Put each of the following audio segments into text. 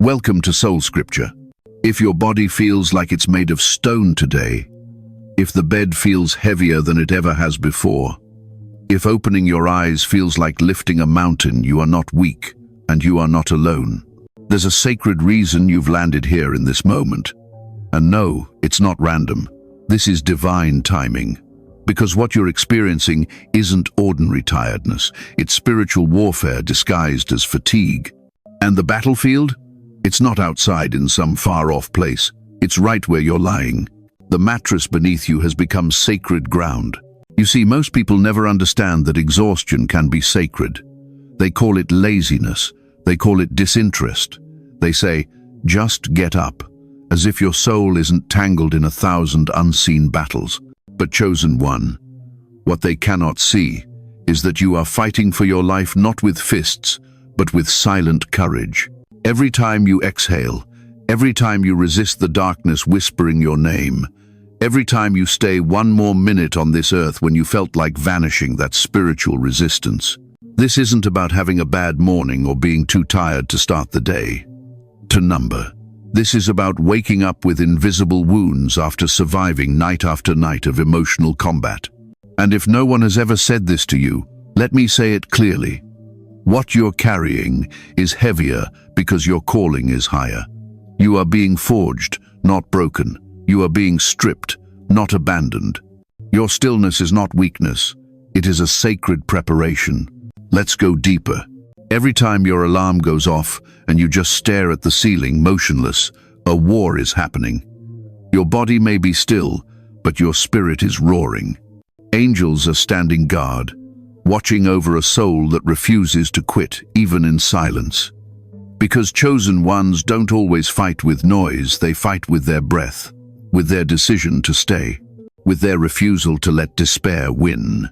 Welcome to SoulScripture. If your body feels like it's made of stone today, if the bed feels heavier than it ever has before, if opening your eyes feels like lifting a mountain, you are not weak and you are not alone. There's a sacred reason you've landed here in this moment. And no, it's not random. This is divine timing. Because what you're experiencing isn't ordinary tiredness. It's spiritual warfare disguised as fatigue. And the battlefield? It's not outside in some far-off place. It's right where you're lying. The mattress beneath you has become sacred ground. You see, most people never understand that exhaustion can be sacred. They call it laziness. They call it disinterest. They say, just get up, as if your soul isn't tangled in 1,000 unseen battles. But chosen one, what they cannot see is that you are fighting for your life not with fists, but with silent courage. Every time you exhale, every time you resist the darkness whispering your name, every time you stay one more minute on this earth when you felt like vanishing, that spiritual resistance. This isn't about having a bad morning or being too tired to start the day. To number. This is about waking up with invisible wounds after surviving night after night of emotional combat. And if no one has ever said this to you, let me say it clearly. What you're carrying is heavier because your calling is higher. You are being forged, not broken. You are being stripped, not abandoned. Your stillness is not weakness. It is a sacred preparation. Let's go deeper. Every time your alarm goes off and you just stare at the ceiling, motionless, a war is happening. Your body may be still, but your spirit is roaring. Angels are standing guard, watching over a soul that refuses to quit, even in silence. Because chosen ones don't always fight with noise, they fight with their breath, with their decision to stay, with their refusal to let despair win.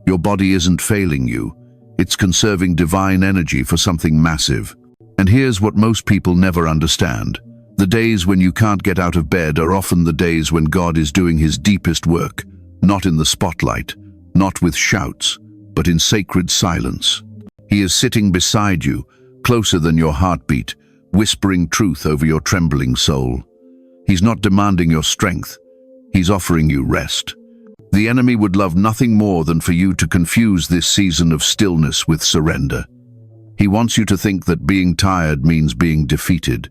Your body isn't failing you. It's conserving divine energy for something massive. And here's what most people never understand. The days when you can't get out of bed are often the days when God is doing his deepest work, not in the spotlight, not with shouts, but in sacred silence. He is sitting beside you, closer than your heartbeat, whispering truth over your trembling soul. He's not demanding your strength. He's offering you rest. The enemy would love nothing more than for you to confuse this season of stillness with surrender. He wants you to think that being tired means being defeated.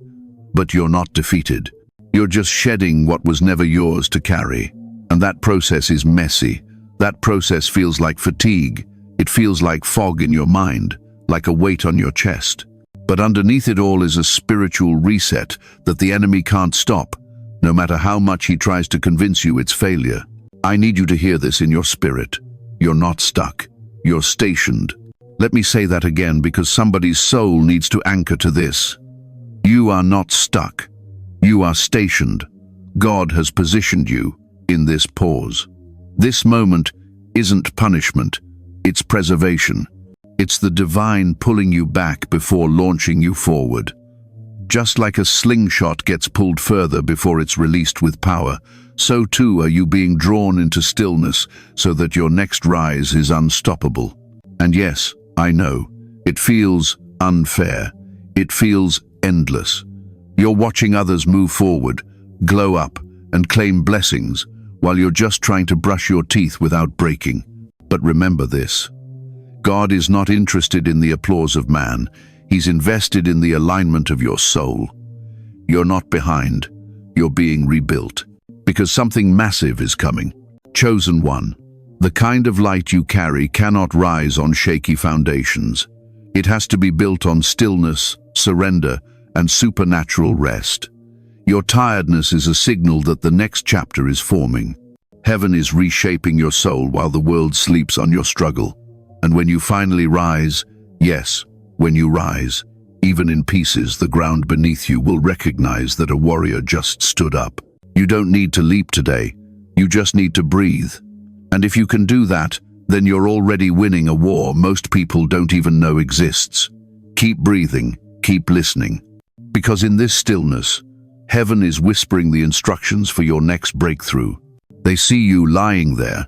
But you're not defeated. You're just shedding what was never yours to carry. And that process is messy. That process feels like fatigue. It feels like fog in your mind, like a weight on your chest. But underneath it all is a spiritual reset that the enemy can't stop, no matter how much he tries to convince you it's failure. I need you to hear this in your spirit. You're not stuck. You're stationed. Let me say that again because somebody's soul needs to anchor to this. You are not stuck. You are stationed. God has positioned you in this pause. This moment isn't punishment. It's preservation. It's the divine pulling you back before launching you forward. Just like a slingshot gets pulled further before it's released with power, so too are you being drawn into stillness so that your next rise is unstoppable. And yes, I know, it feels unfair. It feels endless. You're watching others move forward, glow up, and claim blessings while you're just trying to brush your teeth without breaking. But remember this. God is not interested in the applause of man. He's invested in the alignment of your soul. You're not behind. You're being rebuilt. Because something massive is coming. Chosen one. The kind of light you carry cannot rise on shaky foundations. It has to be built on stillness, surrender, and supernatural rest. Your tiredness is a signal that the next chapter is forming. Heaven is reshaping your soul while the world sleeps on your struggle. And when you finally rise, yes, when you rise, even in pieces, the ground beneath you will recognize that a warrior just stood up. You don't need to leap today. You just need to breathe. And if you can do that, then you're already winning a war most people don't even know exists. Keep breathing, keep listening. Because in this stillness, heaven is whispering the instructions for your next breakthrough. They see you lying there,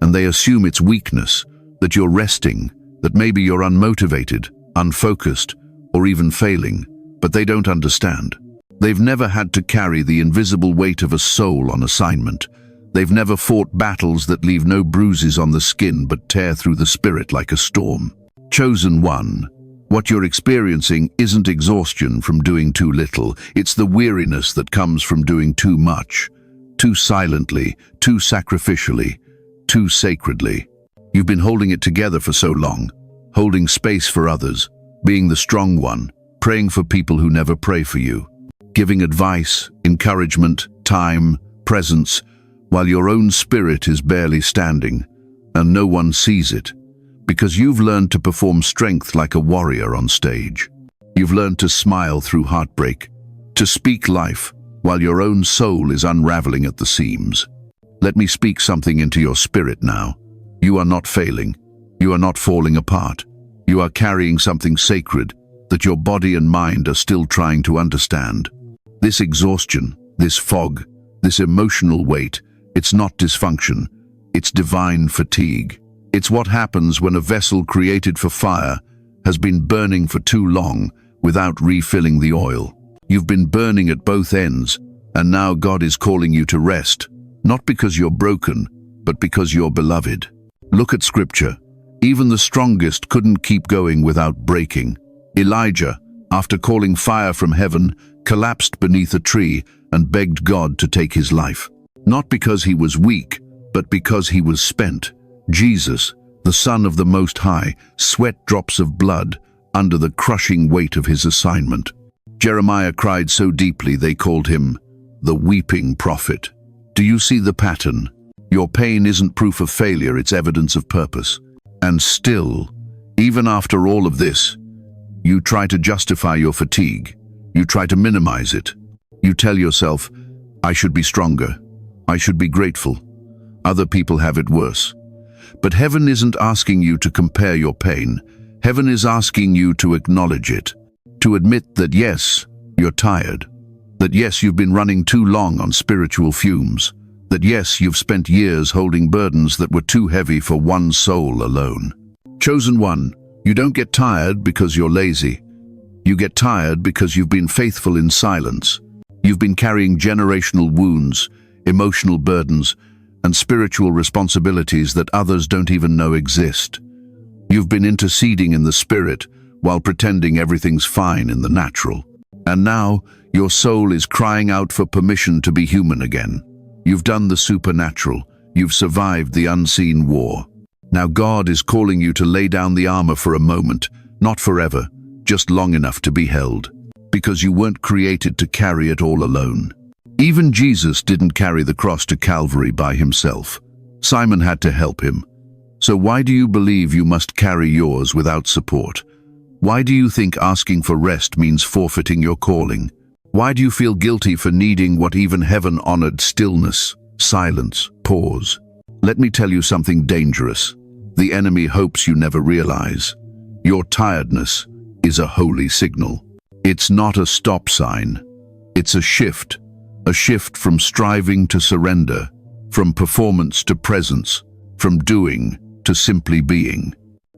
and they assume it's weakness, that you're resting, that maybe you're unmotivated, unfocused, or even failing. but they don't understand. They've never had to carry the invisible weight of a soul on assignment. They've never fought battles that leave no bruises on the skin but tear through the spirit like a storm. Chosen one, what you're experiencing isn't exhaustion from doing too little. It's the weariness that comes from doing too much, too silently, too sacrificially, too sacredly. You've been holding it together for so long, holding space for others, being the strong one, praying for people who never pray for you, giving advice, encouragement, time, presence, while your own spirit is barely standing, and no one sees it, because you've learned to perform strength like a warrior on stage. You've learned to smile through heartbreak, to speak life, while your own soul is unraveling at the seams. Let me speak something into your spirit now. You are not failing. You are not falling apart. You are carrying something sacred that your body and mind are still trying to understand. This exhaustion, this fog, this emotional weight, it's not dysfunction, it's divine fatigue. It's what happens when a vessel created for fire has been burning for too long without refilling the oil. You've been burning at both ends, and now God is calling you to rest, not because you're broken, but because you're beloved. Look at Scripture. Even the strongest couldn't keep going without breaking. Elijah, after calling fire from heaven, collapsed beneath a tree and begged God to take his life. Not because he was weak, but because he was spent. Jesus, the Son of the Most High, sweat drops of blood under the crushing weight of his assignment. Jeremiah cried so deeply they called him the weeping prophet. Do you see the pattern? Your pain isn't proof of failure, it's evidence of purpose. And still, even after all of this, you try to justify your fatigue. You try to minimize it. You tell yourself, I should be stronger. I should be grateful. Other people have it worse. But heaven isn't asking you to compare your pain. Heaven is asking you to acknowledge it. To admit that yes, you're tired. That yes, you've been running too long on spiritual fumes. That yes, you've spent years holding burdens that were too heavy for one soul alone. Chosen one, you don't get tired because you're lazy. You get tired because you've been faithful in silence. You've been carrying generational wounds, emotional burdens, and spiritual responsibilities that others don't even know exist. You've been interceding in the spirit while pretending everything's fine in the natural. And now, your soul is crying out for permission to be human again. You've done the supernatural. You've survived the unseen war. Now God is calling you to lay down the armor for a moment, not forever, just long enough to be held. Because you weren't created to carry it all alone. Even Jesus didn't carry the cross to Calvary by himself. Simon had to help him. So why do you believe you must carry yours without support? Why do you think asking for rest means forfeiting your calling? Why do you feel guilty for needing what even heaven honored: stillness, silence, pause? Let me tell you something dangerous. The enemy hopes you never realize. Your tiredness is a holy signal. It's not a stop sign. It's a shift from striving to surrender, from performance to presence, from doing to simply being.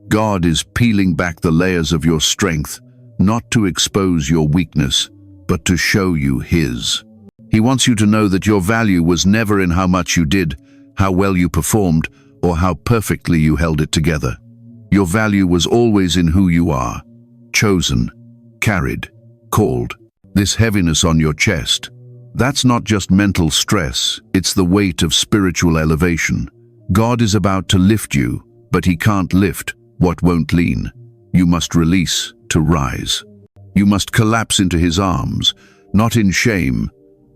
God is peeling back the layers of your strength, not to expose your weakness, but to show you his. He wants you to know that your value was never in how much you did, how well you performed, or how perfectly you held it together. Your value was always in who you are, chosen, carried, called. This heaviness on your chest, that's not just mental stress, it's the weight of spiritual elevation. God is about to lift you, but he can't lift what won't lean. You must release to rise. You must collapse into his arms, not in shame,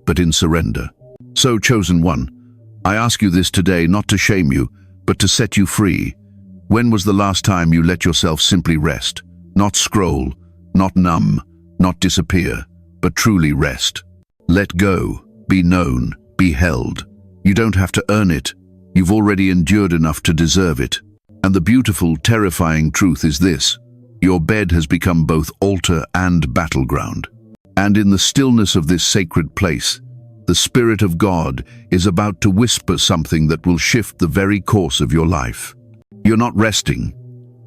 but in surrender. So, chosen one, I ask you this today not to shame you, but to set you free. When was the last time you let yourself simply rest? Not scroll, not numb, not disappear, but truly rest. Let go, be known, be held. You don't have to earn it. You've already endured enough to deserve it. And the beautiful, terrifying truth is this: your bed has become both altar and battleground. And in the stillness of this sacred place, the Spirit of God is about to whisper something that will shift the very course of your life. You're not resting,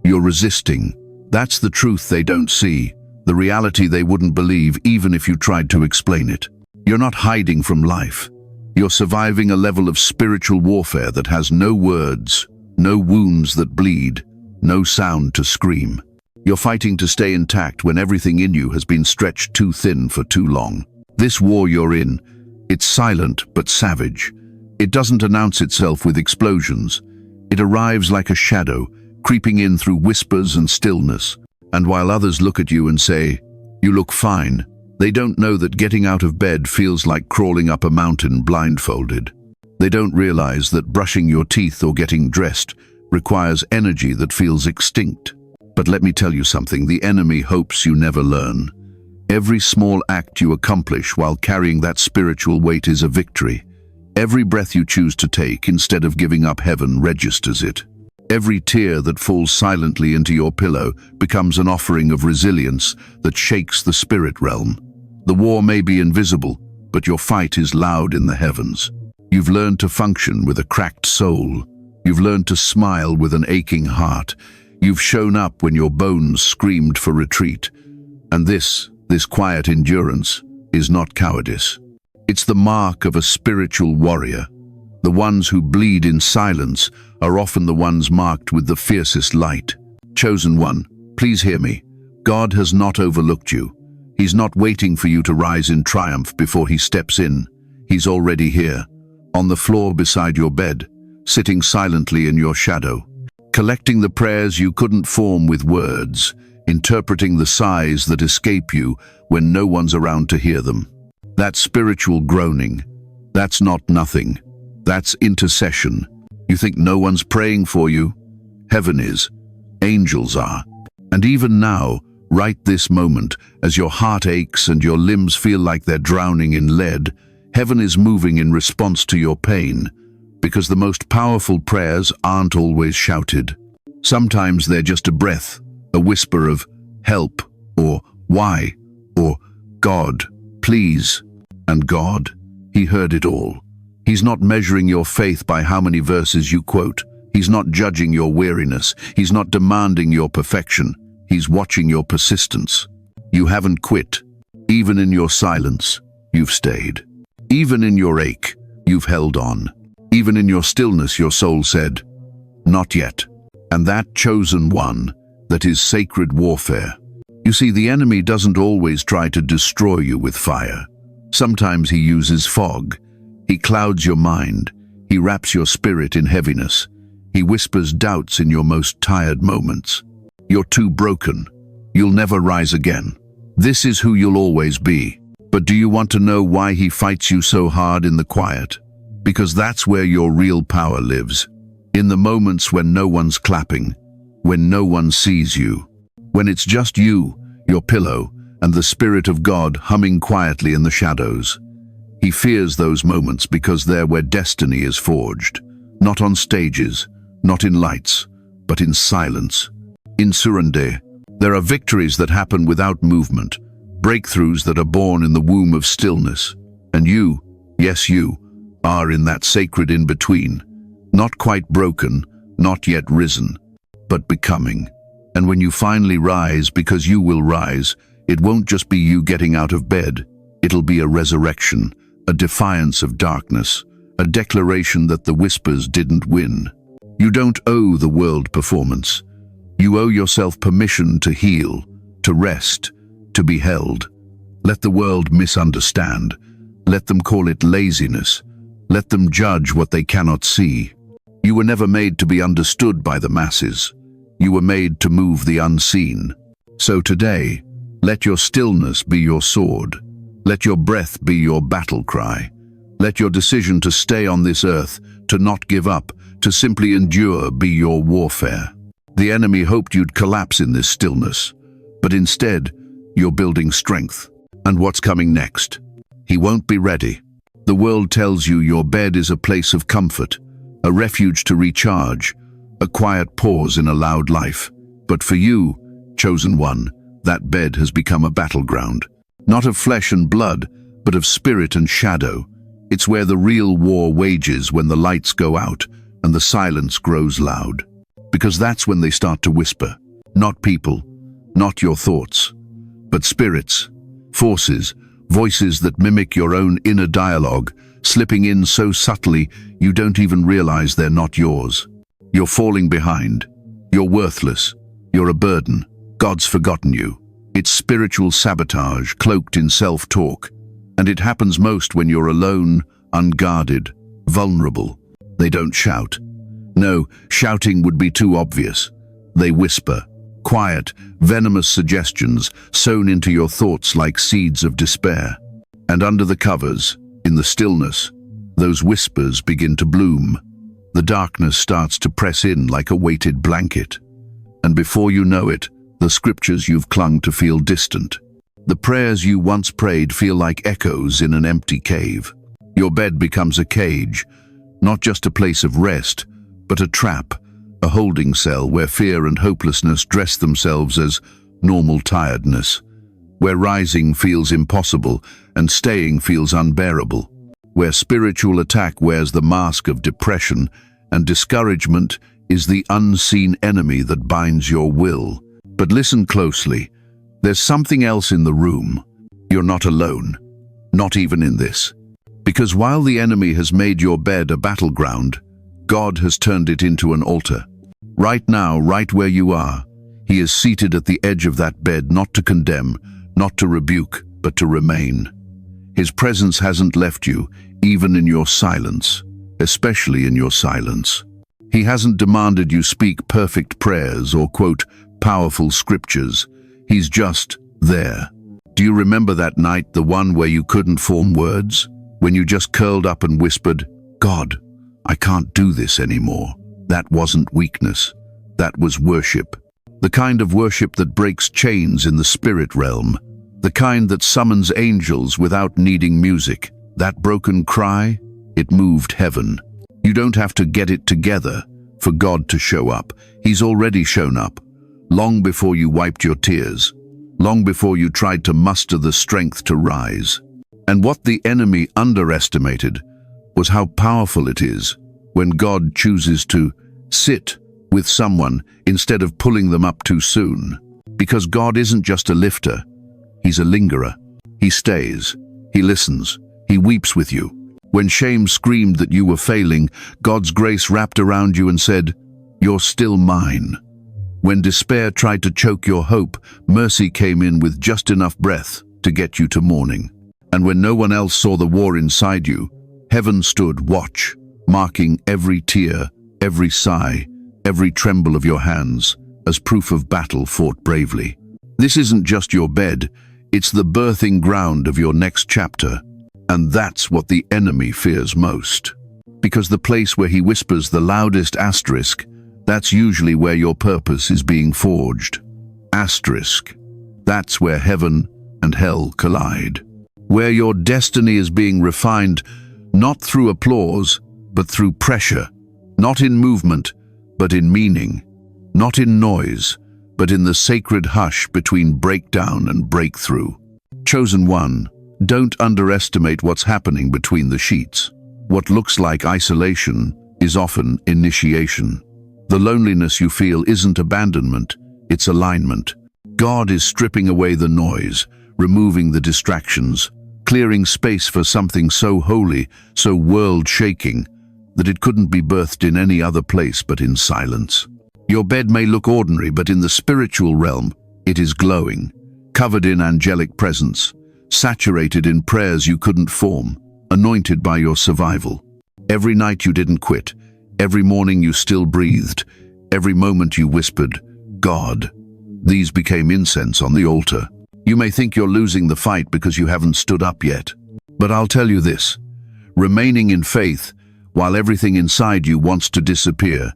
you're resisting. That's the truth they don't see. the reality they wouldn't believe even if you tried to explain it. You're not hiding from life. You're surviving a level of spiritual warfare that has no words, no wounds that bleed, no sound to scream. You're fighting to stay intact when everything in you has been stretched too thin for too long. This war you're in, it's silent but savage. It doesn't announce itself with explosions. It arrives like a shadow, creeping in through whispers and stillness. And while others look at you and say, "You look fine," they don't know that getting out of bed feels like crawling up a mountain blindfolded. They don't realize that brushing your teeth or getting dressed requires energy that feels extinct. But let me tell you something, the enemy hopes you never learn. Every small act you accomplish while carrying that spiritual weight is a victory. Every breath you choose to take instead of giving up heaven registers it. Every tear that falls silently into your pillow becomes an offering of resilience that shakes the spirit realm. The war may be invisible, but your fight is loud in the heavens. You've learned to function with a cracked soul. You've learned to smile with an aching heart. You've shown up when your bones screamed for retreat. And this quiet endurance is not cowardice. It's the mark of a spiritual warrior. The ones who bleed in silence are often the ones marked with the fiercest light. Chosen one, please hear me. God has not overlooked you. He's not waiting for you to rise in triumph before he steps in. He's already here, on the floor beside your bed, sitting silently in your shadow, collecting the prayers you couldn't form with words, interpreting the sighs that escape you when no one's around to hear them. That spiritual groaning, that's not nothing. That's intercession. You think no one's praying for you? Heaven is. Angels are. And even now, right this moment, as your heart aches and your limbs feel like they're drowning in lead, heaven is moving in response to your pain, because the most powerful prayers aren't always shouted. Sometimes they're just a breath, a whisper of help, or why, or God, please. And God, he heard it all. He's not measuring your faith by how many verses you quote. He's not judging your weariness. He's not demanding your perfection. He's watching your persistence. You haven't quit. Even in your silence, you've stayed. Even in your ache, you've held on. Even in your stillness, your soul said, "Not yet." And that chosen one, that is sacred warfare. You see, the enemy doesn't always try to destroy you with fire. Sometimes he uses fog. He clouds your mind. He wraps your spirit in heaviness. He whispers doubts in your most tired moments. You're too broken. You'll never rise again. This is who you'll always be. But do you want to know why he fights you so hard in the quiet? Because that's where your real power lives. In the moments when no one's clapping, when no one sees you, when it's just you, your pillow, and the Spirit of God humming quietly in the shadows. He fears those moments because they're where destiny is forged. Not on stages, not in lights, but in silence. In Surrender, there are victories that happen without movement, breakthroughs that are born in the womb of stillness. And you, yes you, are in that sacred in-between, not quite broken, not yet risen, but becoming. And when you finally rise, because you will rise, it won't just be you getting out of bed. It'll be a resurrection, a defiance of darkness, a declaration that the whispers didn't win. You don't owe the world performance. You owe yourself permission to heal, to rest, to be held. Let the world misunderstand. Let them call it laziness. Let them judge what they cannot see. You were never made to be understood by the masses. You were made to move the unseen. So today, let your stillness be your sword. Let your breath be your battle cry. Let your decision to stay on this earth, to not give up, to simply endure be your warfare. The enemy hoped you'd collapse in this stillness, but instead, you're building strength. And what's coming next? He won't be ready. The world tells you your bed is a place of comfort, a refuge to recharge, a quiet pause in a loud life. But for you, chosen one, that bed has become a battleground. Not of flesh and blood, but of spirit and shadow. It's where the real war wages when the lights go out and the silence grows loud. Because that's when they start to whisper. Not people, not your thoughts, but spirits, forces, voices that mimic your own inner dialogue, slipping in so subtly you don't even realize they're not yours. You're falling behind. You're worthless. You're a burden. God's forgotten you. It's spiritual sabotage cloaked in self-talk. And it happens most when you're alone, unguarded, vulnerable. They don't shout. No, shouting would be too obvious. They whisper. Quiet, venomous suggestions sown into your thoughts like seeds of despair. And under the covers, in the stillness, those whispers begin to bloom. The darkness starts to press in like a weighted blanket. And before you know it, the scriptures you've clung to feel distant. The prayers you once prayed feel like echoes in an empty cave. Your bed becomes a cage, not just a place of rest, but a trap, a holding cell where fear and hopelessness dress themselves as normal tiredness, where rising feels impossible and staying feels unbearable, where spiritual attack wears the mask of depression and discouragement is the unseen enemy that binds your will. But listen closely. There's something else in the room. You're not alone, not even in this. Because while the enemy has made your bed a battleground, God has turned it into an altar. Right now, right where you are, He is seated at the edge of that bed, not to condemn, not to rebuke, but to remain. His presence hasn't left you, even in your silence, especially in your silence. He hasn't demanded you speak perfect prayers or quote powerful scriptures. He's just there. Do you remember that night, the one where you couldn't form words? When you just curled up and whispered, "God, I can't do this anymore." That wasn't weakness. That was worship. The kind of worship that breaks chains in the spirit realm. The kind that summons angels without needing music. That broken cry, it moved heaven. You don't have to get it together for God to show up. He's already shown up, long before you wiped your tears, long before you tried to muster the strength to rise. And what the enemy underestimated was how powerful it is when God chooses to sit with someone instead of pulling them up too soon. Because God isn't just a lifter, He's a lingerer. He stays, He listens, He weeps with you. When shame screamed that you were failing, God's grace wrapped around you and said, "You're still mine." When despair tried to choke your hope, mercy came in with just enough breath to get you to morning. And when no one else saw the war inside you, heaven stood watch, marking every tear, every sigh, every tremble of your hands as proof of battle fought bravely. This isn't just your bed, it's the birthing ground of your next chapter. And that's what the enemy fears most. Because the place where he whispers the loudest asterisk, that's usually where your purpose is being forged. Asterisk. That's where heaven and hell collide. Where your destiny is being refined, not through applause, but through pressure. Not in movement, but in meaning. Not in noise, but in the sacred hush between breakdown and breakthrough. Chosen one, don't underestimate what's happening between the sheets. What looks like isolation is often initiation. The loneliness you feel isn't abandonment, it's alignment. God is stripping away the noise, removing the distractions, clearing space for something so holy, so world-shaking, that it couldn't be birthed in any other place but in silence. Your bed may look ordinary, but in the spiritual realm, it is glowing, covered in angelic presence, saturated in prayers you couldn't form, anointed by your survival. Every night you didn't quit, every morning you still breathed, every moment you whispered, "God." These became incense on the altar. You may think you're losing the fight because you haven't stood up yet. But I'll tell you this, remaining in faith while everything inside you wants to disappear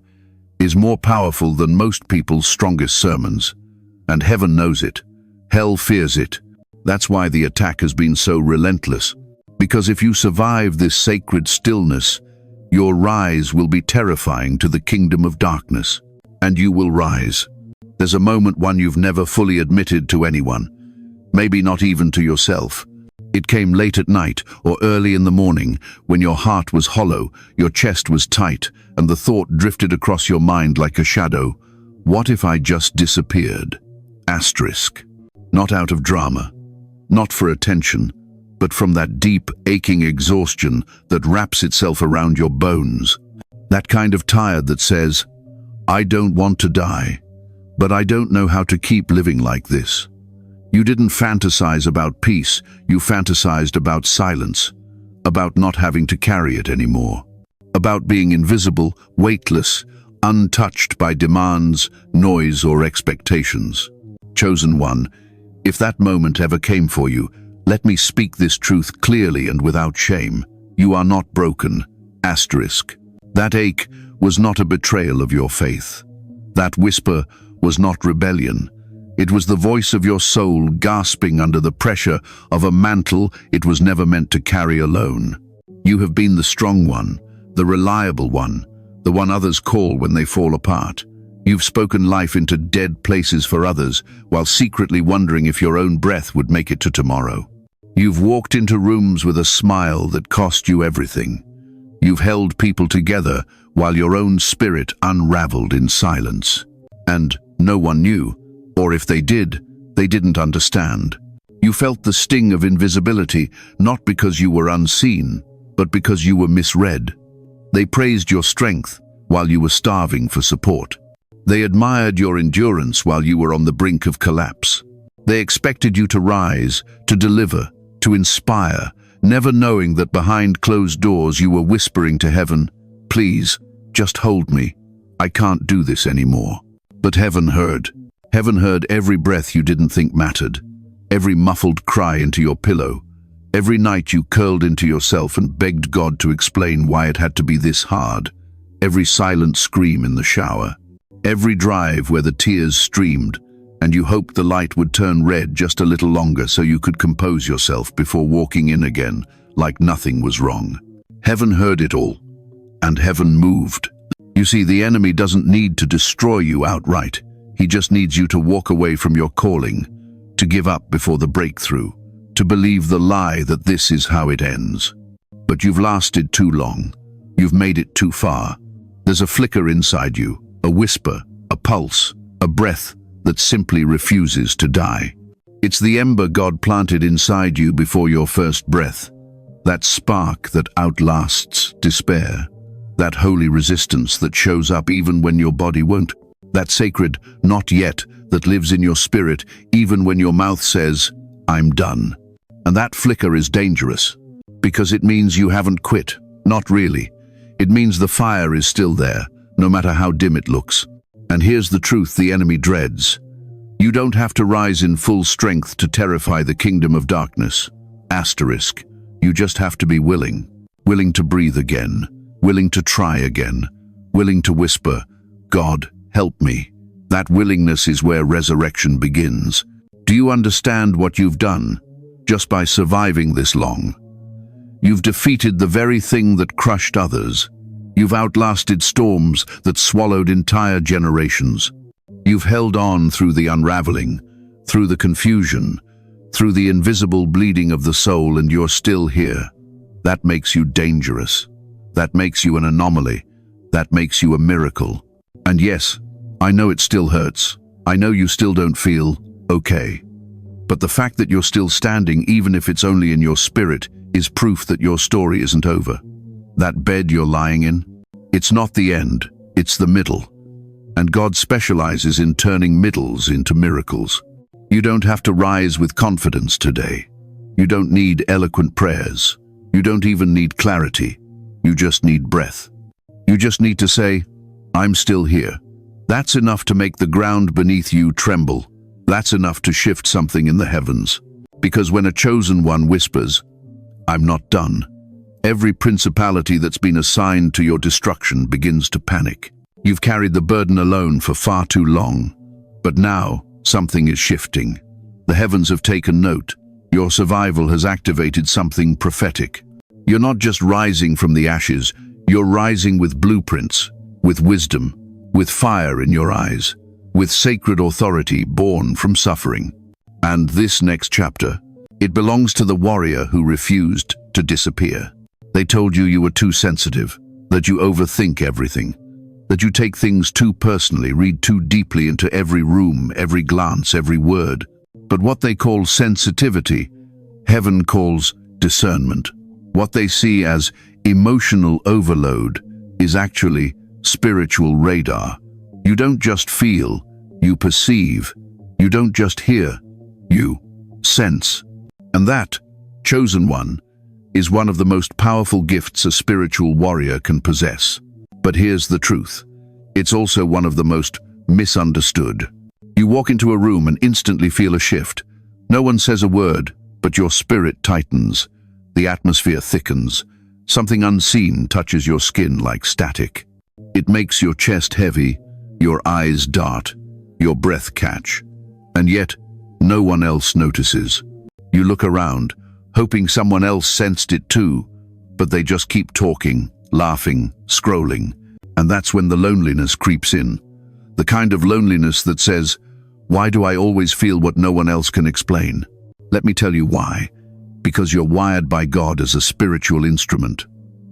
is more powerful than most people's strongest sermons. And heaven knows it. Hell fears it. That's why the attack has been so relentless. Because if you survive this sacred stillness, your rise will be terrifying to the kingdom of darkness. And you will rise. There's a moment one you've never fully admitted to anyone, maybe not even to yourself. It came late at night or early in the morning when your heart was hollow, your chest was tight, and the thought drifted across your mind like a shadow. What if I just disappeared? Asterisk. not out of drama, not for attention, but from that deep, aching exhaustion that wraps itself around your bones. That kind of tired that says, I don't want to die, but I don't know how to keep living like this. You didn't fantasize about peace, you fantasized about silence, about not having to carry it anymore, about being invisible, weightless, untouched by demands, noise, or expectations. Chosen one, if that moment ever came for you, let me speak this truth clearly and without shame. You are not broken. Asterisk. That ache was not a betrayal of your faith. That whisper was not rebellion. It was the voice of your soul gasping under the pressure of a mantle it was never meant to carry alone. You have been the strong one, the reliable one, the one others call when they fall apart. You've spoken life into dead places for others, while secretly wondering if your own breath would make it to tomorrow. You've walked into rooms with a smile that cost you everything. You've held people together while your own spirit unraveled in silence. And no one knew, or if they did, they didn't understand. You felt the sting of invisibility, not because you were unseen, but because you were misread. They praised your strength while you were starving for support. They admired your endurance while you were on the brink of collapse. They expected you to rise, to deliver, to inspire, never knowing that behind closed doors you were whispering to heaven, please, just hold me. I can't do this anymore. But heaven heard. Heaven heard every breath you didn't think mattered, every muffled cry into your pillow, every night you curled into yourself and begged God to explain why it had to be this hard, every silent scream in the shower, every drive where the tears streamed, and you hoped the light would turn red just a little longer so you could compose yourself before walking in again, like nothing was wrong. Heaven heard it all, and heaven moved. You see, the enemy doesn't need to destroy you outright. He just needs you to walk away from your calling, to give up before the breakthrough, to believe the lie that this is how it ends. But you've lasted too long. You've made it too far. There's a flicker inside you, a whisper, a pulse, a breath that simply refuses to die. It's the ember God planted inside you before your first breath, that spark that outlasts despair, that holy resistance that shows up even when your body won't, that sacred not yet that lives in your spirit even when your mouth says, I'm done. And that flicker is dangerous, because it means you haven't quit. Not really. It means the fire is still there, no matter how dim it looks. And here's the truth the enemy dreads. You don't have to rise in full strength to terrify the kingdom of darkness. Asterisk. You just have to be willing. Willing to breathe again. Willing to try again. Willing to whisper, God, help me. That willingness is where resurrection begins. Do you understand what you've done? Just by surviving this long. You've defeated the very thing that crushed others. You've outlasted storms that swallowed entire generations. You've held on through the unraveling, through the confusion, through the invisible bleeding of the soul, and you're still here. That makes you dangerous. That makes you an anomaly. That makes you a miracle. And yes, I know it still hurts. I know you still don't feel okay. But the fact that you're still standing, even if it's only in your spirit, is proof that your story isn't over. That bed you're lying in, it's not the end, it's the middle. And God specializes in turning middles into miracles. You don't have to rise with confidence today. You don't need eloquent prayers. You don't even need clarity. You just need breath. You just need to say, I'm still here. That's enough to make the ground beneath you tremble. That's enough to shift something in the heavens. Because when a chosen one whispers, I'm not done, every principality that's been assigned to your destruction begins to panic. You've carried the burden alone for far too long. But now, something is shifting. The heavens have taken note. Your survival has activated something prophetic. You're not just rising from the ashes, you're rising with blueprints, with wisdom, with fire in your eyes, with sacred authority born from suffering. And this next chapter, it belongs to the warrior who refused to disappear. They told you you were too sensitive, that you overthink everything, that you take things too personally, read too deeply into every room, every glance, every word. But what they call sensitivity, heaven calls discernment. What they see as emotional overload is actually spiritual radar. You don't just feel, you perceive. You don't just hear, you sense. And that, chosen one, is one of the most powerful gifts a spiritual warrior can possess. But here's the truth. It's also one of the most misunderstood. You walk into a room and instantly feel a shift. No one says a word, but your spirit tightens. The atmosphere thickens. Something unseen touches your skin like static. It makes your chest heavy, your eyes dart, your breath catch. And yet, no one else notices. You look around, hoping someone else sensed it too, but they just keep talking, laughing, scrolling. And that's when the loneliness creeps in. The kind of loneliness that says, why do I always feel what no one else can explain? Let me tell you why. Because you're wired by God as a spiritual instrument.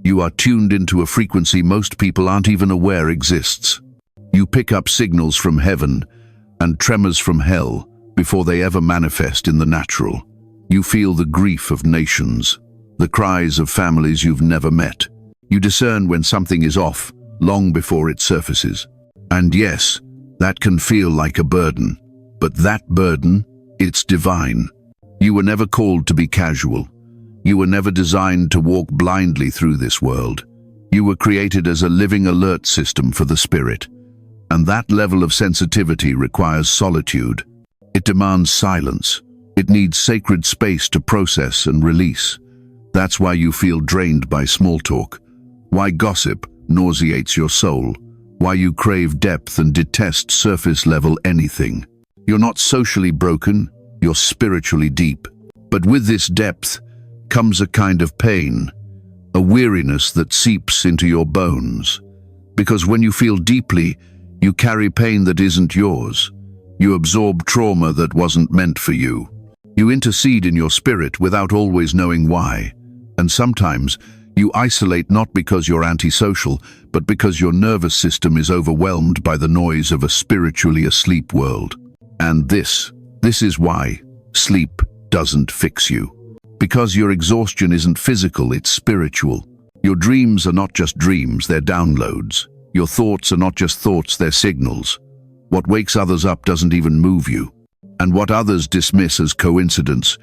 You are tuned into a frequency most people aren't even aware exists. You pick up signals from heaven and tremors from hell before they ever manifest in the natural. You feel the grief of nations, the cries of families you've never met. You discern when something is off long before it surfaces. And yes, that can feel like a burden. But that burden, it's divine. You were never called to be casual. You were never designed to walk blindly through this world. You were created as a living alert system for the spirit. And that level of sensitivity requires solitude. It demands silence. It needs sacred space to process and release. That's why you feel drained by small talk. Why gossip nauseates your soul. Why you crave depth and detest surface-level anything. You're not socially broken, you're spiritually deep. But with this depth comes a kind of pain, a weariness that seeps into your bones. Because when you feel deeply, you carry pain that isn't yours. You absorb trauma that wasn't meant for you. You intercede in your spirit without always knowing why. And sometimes you isolate not because you're antisocial, but because your nervous system is overwhelmed by the noise of a spiritually asleep world. And this is why sleep doesn't fix you. Because your exhaustion isn't physical, it's spiritual. Your dreams are not just dreams, they're downloads. Your thoughts are not just thoughts, they're signals. What wakes others up doesn't even move you. And what others dismiss as coincidence,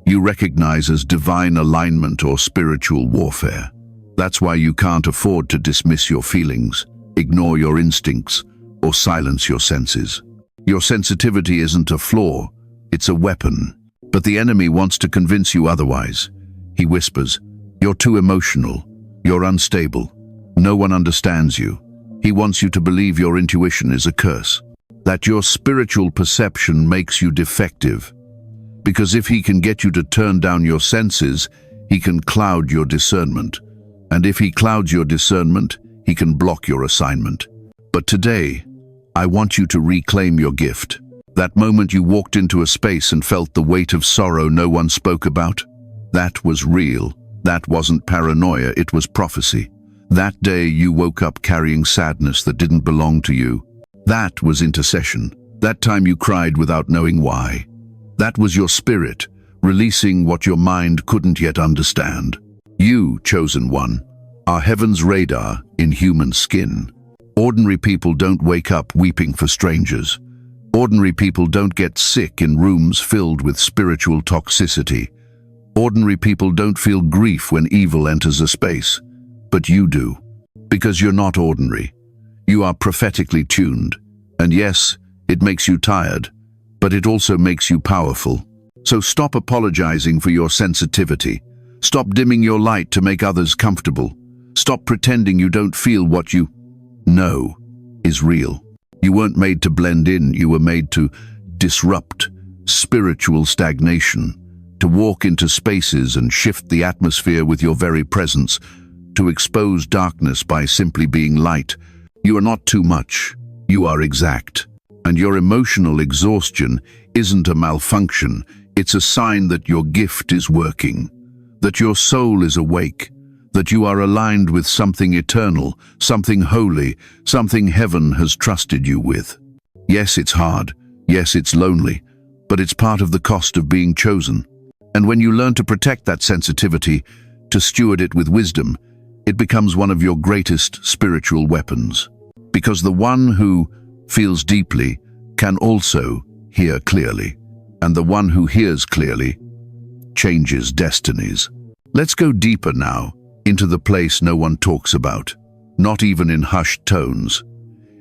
you recognize as divine alignment or spiritual warfare. That's why you can't afford to dismiss your feelings, ignore your instincts, or silence your senses. Your sensitivity isn't a flaw, it's a weapon. But the enemy wants to convince you otherwise. He whispers, you're too emotional, you're unstable, no one understands you. He wants you to believe your intuition is a curse, that your spiritual perception makes you defective. Because if he can get you to turn down your senses, he can cloud your discernment. And if he clouds your discernment, he can block your assignment. But today, I want you to reclaim your gift. That moment you walked into a space and felt the weight of sorrow no one spoke about, that was real. That wasn't paranoia, it was prophecy. That day you woke up carrying sadness that didn't belong to you. That was intercession. That time you cried without knowing why. That was your spirit, releasing what your mind couldn't yet understand. You, chosen one, are heaven's radar in human skin. Ordinary people don't wake up weeping for strangers. Ordinary people don't get sick in rooms filled with spiritual toxicity. Ordinary people don't feel grief when evil enters a space. But you do. Because you're not ordinary. You are prophetically tuned. And yes, it makes you tired, but it also makes you powerful. So stop apologizing for your sensitivity. Stop dimming your light to make others comfortable. Stop pretending you don't feel what you know is real. You weren't made to blend in, you were made to disrupt spiritual stagnation, to walk into spaces and shift the atmosphere with your very presence, to expose darkness by simply being light. You are not too much, you are exact. And your emotional exhaustion isn't a malfunction, it's a sign that your gift is working, that your soul is awake, that you are aligned with something eternal, something holy, something heaven has trusted you with. Yes, it's hard. Yes, it's lonely. but it's part of the cost of being chosen. And when you learn to protect that sensitivity, to steward it with wisdom, it becomes one of your greatest spiritual weapons. Because the one who feels deeply can also hear clearly, and the one who hears clearly changes destinies. Let's go deeper now into the place no one talks about, not even in hushed tones,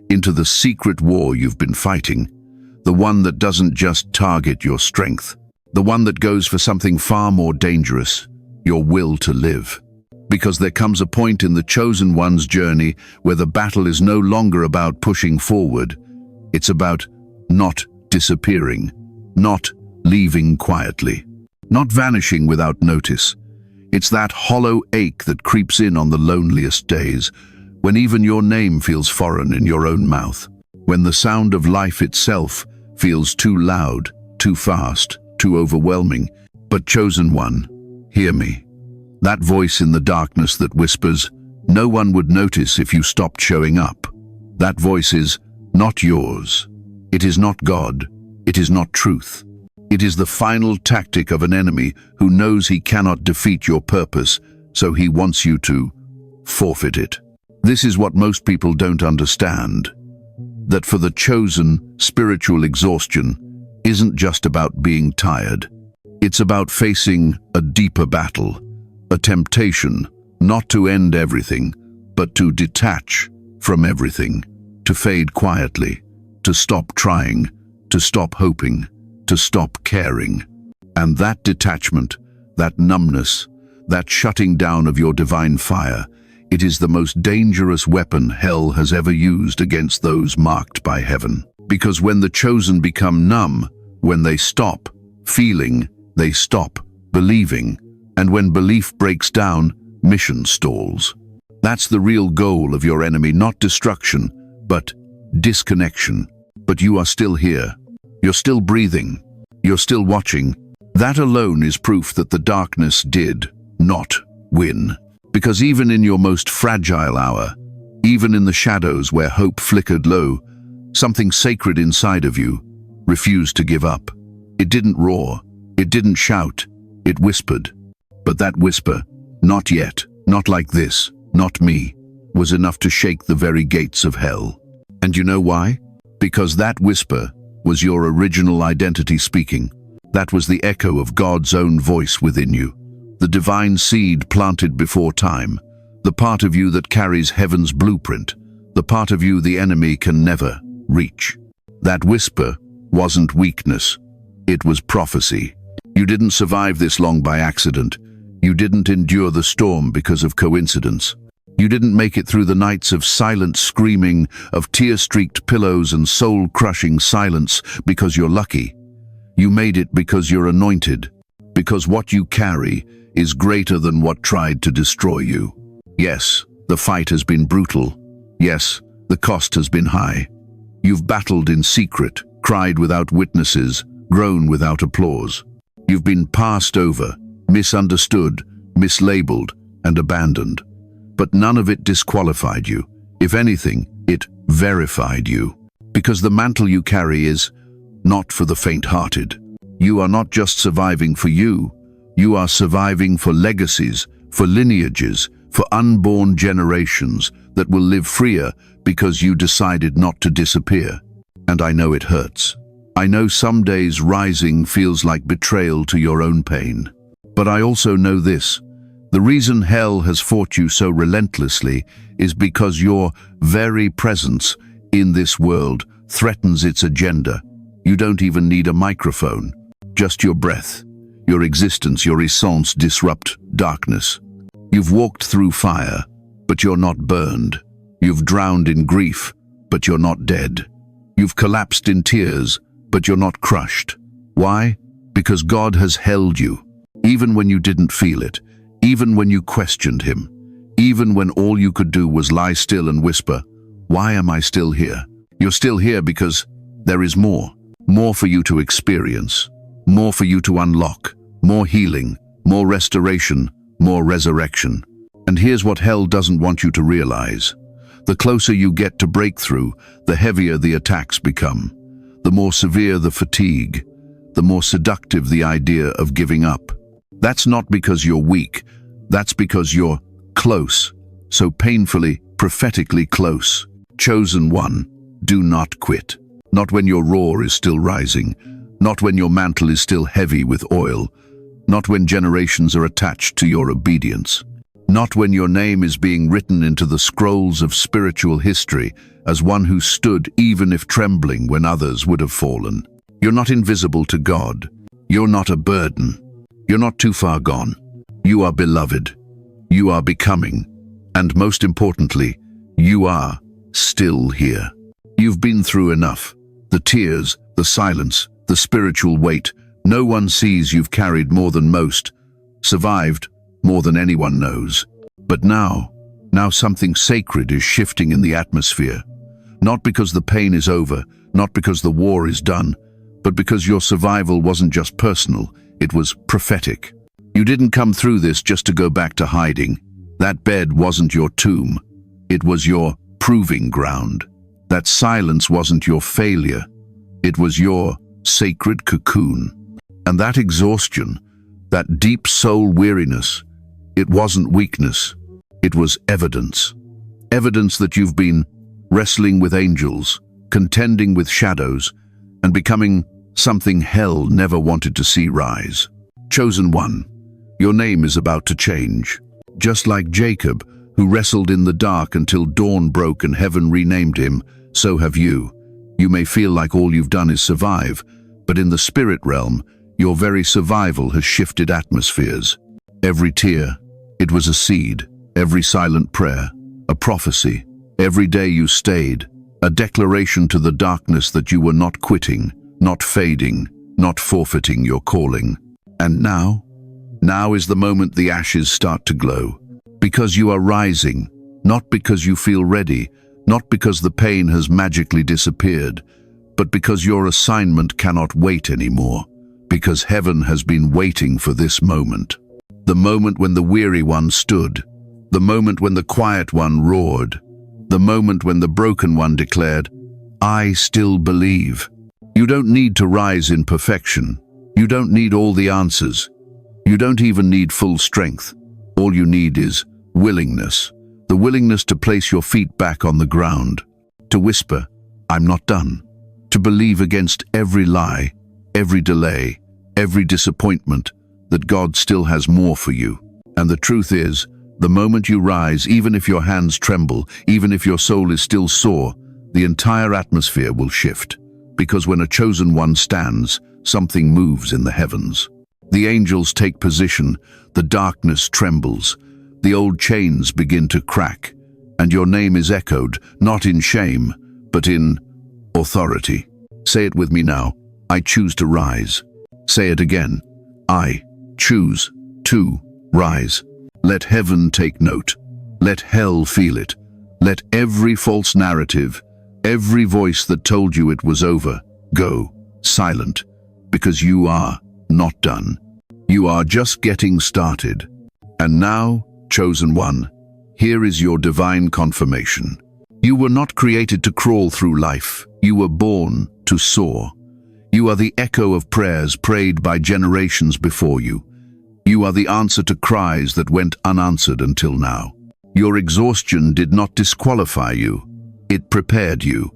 into the secret war you've been fighting, the one that doesn't just target your strength, the one that goes for something far more dangerous, your will to live. Because there comes a point in the chosen one's journey where the battle is no longer about pushing forward. It's about not disappearing, not leaving quietly, not vanishing without notice. It's that hollow ache that creeps in on the loneliest days, when even your name feels foreign in your own mouth, when the sound of life itself feels too loud, too fast, too overwhelming. But chosen one, hear me. That voice in the darkness that whispers, no one would notice if you stopped showing up. That voice is not yours. It is not God. It is not truth. It is the final tactic of an enemy who knows he cannot defeat your purpose, so he wants you to forfeit it. This is what most people don't understand. That for the chosen, spiritual exhaustion isn't just about being tired. It's about facing a deeper battle, a temptation not to end everything, but to detach from everything, to fade quietly, to stop trying, to stop hoping, to stop caring. And that detachment, that numbness, that shutting down of your divine fire, it is the most dangerous weapon hell has ever used against those marked by heaven. Because when the chosen become numb, when they stop feeling, they stop believing, and when belief breaks down, mission stalls. That's the real goal of your enemy, not destruction, but disconnection. But you are still here. You're still breathing. You're still watching. That alone is proof that the darkness did not win. Because even in your most fragile hour, even in the shadows where hope flickered low, something sacred inside of you refused to give up. It didn't roar. It didn't shout. It whispered. But that whisper, not yet, not like this, not me, was enough to shake the very gates of hell. And you know why? Because that whisper was your original identity speaking. That was the echo of God's own voice within you, the divine seed planted before time, the part of you that carries heaven's blueprint, the part of you the enemy can never reach. That whisper wasn't weakness, it was prophecy. You didn't survive this long by accident. You didn't endure the storm because of coincidence. You didn't make it through the nights of silent screaming, of tear-streaked pillows and soul-crushing silence because you're lucky. You made it because you're anointed, because what you carry is greater than what tried to destroy you. Yes, the fight has been brutal. Yes, the cost has been high. You've battled in secret, cried without witnesses, grown without applause. You've been passed over, misunderstood, mislabeled, and abandoned. But none of it disqualified you. If anything, it verified you. Because the mantle you carry is not for the faint-hearted. You are not just surviving for you. You are surviving for legacies, for lineages, for unborn generations that will live freer because you decided not to disappear. And I know it hurts. I know some days rising feels like betrayal to your own pain. But I also know this. The reason hell has fought you so relentlessly is because your very presence in this world threatens its agenda. You don't even need a microphone. Just your breath, your existence, your essence disrupt darkness. You've walked through fire, but you're not burned. You've drowned in grief, but you're not dead. You've collapsed in tears, but you're not crushed. Why? Because God has held you, even when you didn't feel it, even when you questioned him, even when all you could do was lie still and whisper, "Why am I still here?" You're still here because there is more for you to experience, more for you to unlock, more healing, more restoration, more resurrection. And here's what hell doesn't want you to realize. The closer you get to breakthrough, the heavier the attacks become, the more severe the fatigue, the more seductive the idea of giving up. That's not because you're weak, that's because you're close, so painfully, prophetically close. Chosen one, do not quit. Not when your roar is still rising, not when your mantle is still heavy with oil, not when generations are attached to your obedience, not when your name is being written into the scrolls of spiritual history as one who stood even if trembling when others would have fallen. You're not invisible to God. You're not a burden. You're not too far gone. You are beloved. You are becoming. And most importantly, you are still here. You've been through enough. The tears, the silence, the spiritual weight. No one sees you've carried more than most, survived more than anyone knows. But now something sacred is shifting in the atmosphere. Not because the pain is over, not because the war is done, but because your survival wasn't just personal, it was prophetic. You didn't come through this just to go back to hiding. That bed wasn't your tomb. It was your proving ground. That silence wasn't your failure. It was your sacred cocoon. And that exhaustion, that deep soul weariness, it wasn't weakness. It was evidence. Evidence that you've been wrestling with angels, contending with shadows, and becoming something hell never wanted to see rise. Chosen one, your name is about to change. Just like Jacob, who wrestled in the dark until dawn broke and heaven renamed him, so have you. You may feel like all you've done is survive, but in the spirit realm, your very survival has shifted atmospheres. Every tear, it was a seed. Every silent prayer, a prophecy. Every day you stayed, a declaration to the darkness that you were not quitting, not fading, not forfeiting your calling. And now is the moment the ashes start to glow. Because you are rising, not because you feel ready, not because the pain has magically disappeared, but because your assignment cannot wait anymore. Because heaven has been waiting for this moment. The moment when the weary one stood, the moment when the quiet one roared, the moment when the broken one declared, I still believe. You don't need to rise in perfection. You don't need all the answers. You don't even need full strength. All you need is willingness. The willingness to place your feet back on the ground. To whisper, I'm not done. To believe against every lie, every delay, every disappointment, that God still has more for you. And the truth is, the moment you rise, even if your hands tremble, even if your soul is still sore, the entire atmosphere will shift. Because when a chosen one stands, something moves in the heavens. The angels take position, the darkness trembles, the old chains begin to crack, and your name is echoed, not in shame, but in authority. Say it with me now. I choose to rise. Say it again. I choose to rise. Let heaven take note. Let hell feel it. Let every false narrative, every voice that told you it was over, go silent, because you are not done. You are just getting started. And now, chosen one, here is your divine confirmation. You were not created to crawl through life. You were born to soar. You are the echo of prayers prayed by generations before you. You are the answer to cries that went unanswered until now. Your exhaustion did not disqualify you. It prepared you.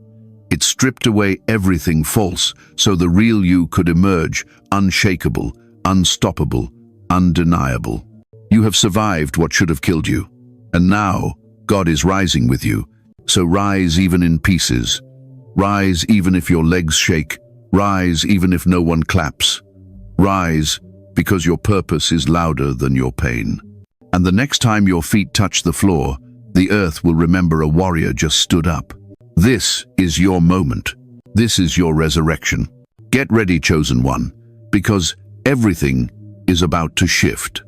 It stripped away everything false so the real you could emerge, unshakable, unstoppable, undeniable. You have survived what should have killed you. And now, God is rising with you. So rise even in pieces. Rise even if your legs shake. Rise even if no one claps. Rise because your purpose is louder than your pain. And the next time your feet touch the floor, the earth will remember a warrior just stood up. This is your moment. This is your resurrection. Get ready, chosen one, because everything is about to shift.